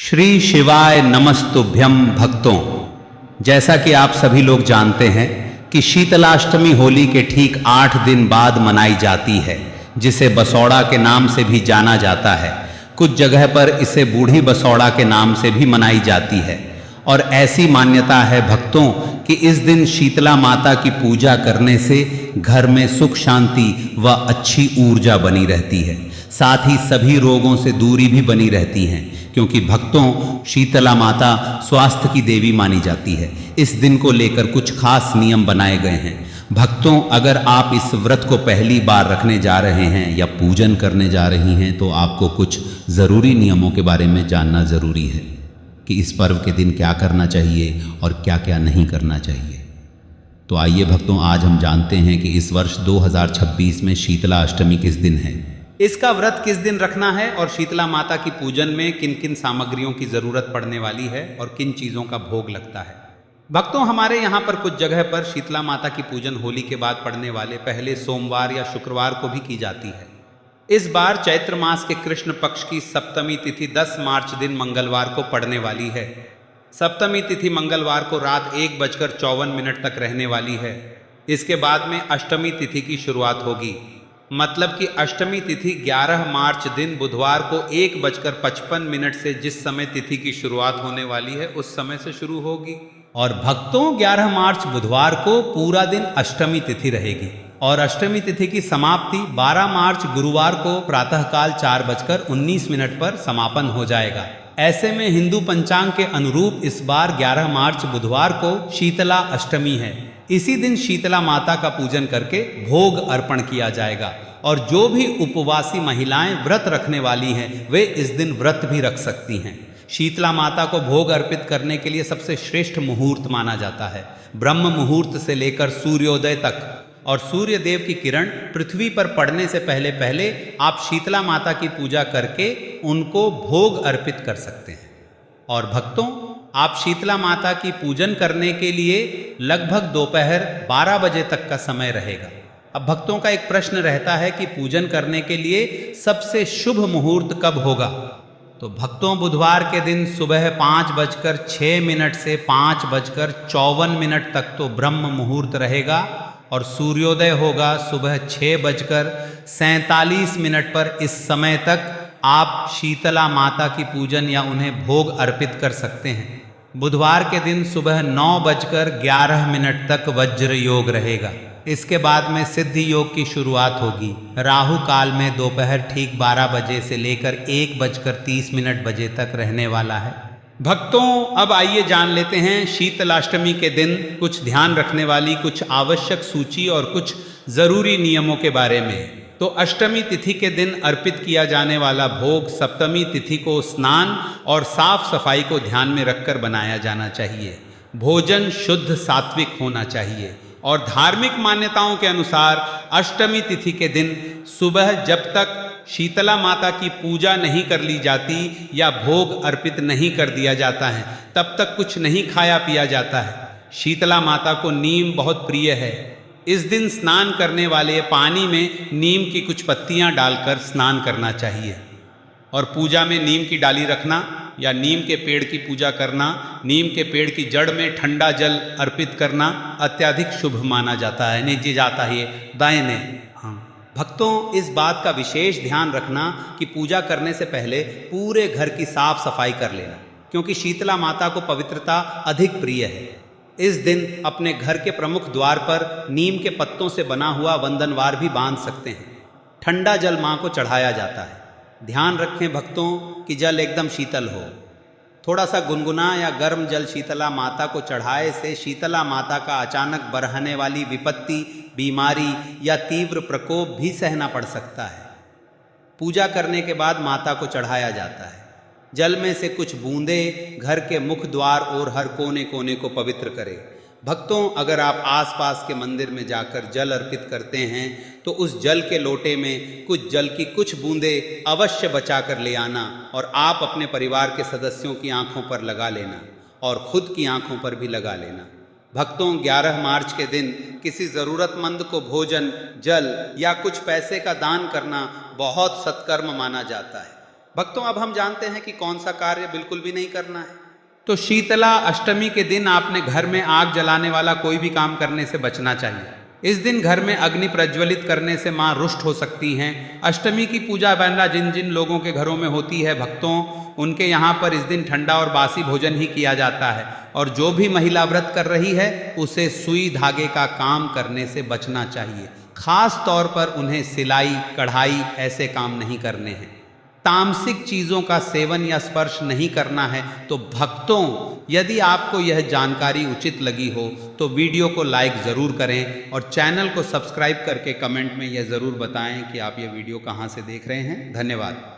श्री शिवाय नमस्तुभ्यम भक्तों, जैसा कि आप सभी लोग जानते हैं कि शीतलाष्टमी होली के ठीक 8 दिन बाद मनाई जाती है, जिसे बसौड़ा के नाम से भी जाना जाता है। कुछ जगह पर इसे बूढ़ी बसौड़ा के नाम से भी मनाई जाती है। और ऐसी मान्यता है भक्तों कि इस दिन शीतला माता की पूजा करने से घर में सुख शांति व अच्छी ऊर्जा बनी रहती है। साथ ही सभी रोगों से दूरी भी बनी रहती है, क्योंकि भक्तों शीतला माता स्वास्थ्य की देवी मानी जाती है। इस दिन को लेकर कुछ खास नियम बनाए गए हैं। भक्तों, अगर आप इस व्रत को पहली बार रखने जा रहे हैं या पूजन करने जा रही हैं, तो आपको कुछ ज़रूरी नियमों के बारे में जानना ज़रूरी है कि इस पर्व के दिन क्या करना चाहिए और क्या क्या नहीं करना चाहिए। तो आइए भक्तों, आज हम जानते हैं कि इस वर्ष 2026 में शीतला अष्टमी किस दिन है, इसका व्रत किस दिन रखना है और शीतला माता की पूजन में किन किन सामग्रियों की ज़रूरत पड़ने वाली है और किन चीज़ों का भोग लगता है। भक्तों, हमारे यहाँ पर कुछ जगह पर शीतला माता की पूजन होली के बाद पड़ने वाले पहले सोमवार या शुक्रवार को भी की जाती है। इस बार चैत्र मास के कृष्ण पक्ष की सप्तमी तिथि 10 मार्च दिन मंगलवार को पड़ने वाली है। सप्तमी तिथि मंगलवार को रात 1:54 तक रहने वाली है। इसके बाद में अष्टमी तिथि की शुरुआत होगी। मतलब कि अष्टमी तिथि 11 मार्च दिन बुधवार को 1:55 से जिस समय तिथि की शुरुआत होने वाली है उस समय से शुरू होगी। और भक्तों, 11 मार्च बुधवार को पूरा दिन अष्टमी तिथि रहेगी और अष्टमी तिथि की समाप्ति 12 मार्च गुरुवार को प्रातःकाल 4:19 पर समापन हो जाएगा। ऐसे में हिंदू पंचांग के अनुरूप इस बार 11 मार्च बुधवार को शीतला अष्टमी है। इसी दिन शीतला माता का पूजन करके भोग अर्पण किया जाएगा और जो भी उपवासी महिलाएं व्रत रखने वाली हैं वे इस दिन व्रत भी रख सकती हैं। शीतला माता को भोग अर्पित करने के लिए सबसे श्रेष्ठ मुहूर्त माना जाता है ब्रह्म मुहूर्त से लेकर सूर्योदय तक। और सूर्य देव की किरण पृथ्वी पर पड़ने से पहले पहले आप शीतला माता की पूजा करके उनको भोग अर्पित कर सकते हैं। और भक्तों, आप शीतला माता की पूजन करने के लिए लगभग दोपहर 12 बजे तक का समय रहेगा। अब भक्तों का एक प्रश्न रहता है कि पूजन करने के लिए सबसे शुभ मुहूर्त कब होगा। तो भक्तों, बुधवार के दिन सुबह 5:06 से 5:54 तक तो ब्रह्म मुहूर्त रहेगा और सूर्योदय होगा सुबह 6:47 पर। इस समय तक आप शीतला माता की पूजन या उन्हें भोग अर्पित कर सकते हैं। बुधवार के दिन सुबह 9:11 तक वज्र योग रहेगा। इसके बाद में सिद्धि योग की शुरुआत होगी। राहु काल में दोपहर ठीक 12 बजे से लेकर 1:30 बजे तक रहने वाला है। भक्तों, अब आइए जान लेते हैं शीतलाष्टमी के दिन कुछ ध्यान रखने वाली कुछ आवश्यक सूची और कुछ ज़रूरी नियमों के बारे में। तो अष्टमी तिथि के दिन अर्पित किया जाने वाला भोग सप्तमी तिथि को स्नान और साफ सफाई को ध्यान में रखकर बनाया जाना चाहिए। भोजन शुद्ध सात्विक होना चाहिए और धार्मिक मान्यताओं के अनुसार अष्टमी तिथि के दिन सुबह जब तक शीतला माता की पूजा नहीं कर ली जाती या भोग अर्पित नहीं कर दिया जाता है तब तक कुछ नहीं खाया पिया जाता है। शीतला माता को नीम बहुत प्रिय है। इस दिन स्नान करने वाले पानी में नीम की कुछ पत्तियां डालकर स्नान करना चाहिए। और पूजा में नीम की डाली रखना या नीम के पेड़ की पूजा करना, नीम के पेड़ की जड़ में ठंडा जल अर्पित करना अत्यधिक शुभ माना जाता है। नहीं जी जाता है दाहिने। हाँ भक्तों, इस बात का विशेष ध्यान रखना कि पूजा करने से पहले पूरे घर की साफ सफाई कर लेना, क्योंकि शीतला माता को पवित्रता अधिक प्रिय है। इस दिन अपने घर के प्रमुख द्वार पर नीम के पत्तों से बना हुआ वंदनवार भी बांध सकते हैं। ठंडा जल माँ को चढ़ाया जाता है। ध्यान रखें भक्तों कि जल एकदम शीतल हो। थोड़ा सा गुनगुना या गर्म जल शीतला माता को चढ़ाए से शीतला माता का अचानक बरहने वाली विपत्ति, बीमारी या तीव्र प्रकोप भी सहना पड़ सकता है। पूजा करने के बाद माता को चढ़ाया जाता है। जल में से कुछ बूंदें घर के मुख द्वार और हर कोने कोने को पवित्र करें। भक्तों, अगर आप आसपास के मंदिर में जाकर जल अर्पित करते हैं तो उस जल के लोटे में कुछ जल की कुछ बूंदें अवश्य बचा कर ले आना और आप अपने परिवार के सदस्यों की आंखों पर लगा लेना और खुद की आंखों पर भी लगा लेना। भक्तों, 11 मार्च के दिन किसी ज़रूरतमंद को भोजन, जल या कुछ पैसे का दान करना बहुत सत्कर्म माना जाता है। भक्तों, अब हम जानते हैं कि कौन सा कार्य बिल्कुल भी नहीं करना है। तो शीतला अष्टमी के दिन आपने घर में आग जलाने वाला कोई भी काम करने से बचना चाहिए। इस दिन घर में अग्नि प्रज्वलित करने से मां रुष्ट हो सकती हैं। अष्टमी की पूजा वैला जिन जिन लोगों के घरों में होती है भक्तों, उनके यहाँ पर इस दिन ठंडा और बासी भोजन ही किया जाता है। और जो भी महिला व्रत कर रही है उसे सुई धागे का काम करने से बचना चाहिए। खास तौर पर उन्हें सिलाई कढ़ाई ऐसे काम नहीं करने हैं। तामसिक चीज़ों का सेवन या स्पर्श नहीं करना है। तो भक्तों, यदि आपको यह जानकारी उचित लगी हो तो वीडियो को लाइक ज़रूर करें और चैनल को सब्सक्राइब करके कमेंट में यह ज़रूर बताएं कि आप यह वीडियो कहाँ से देख रहे हैं। धन्यवाद।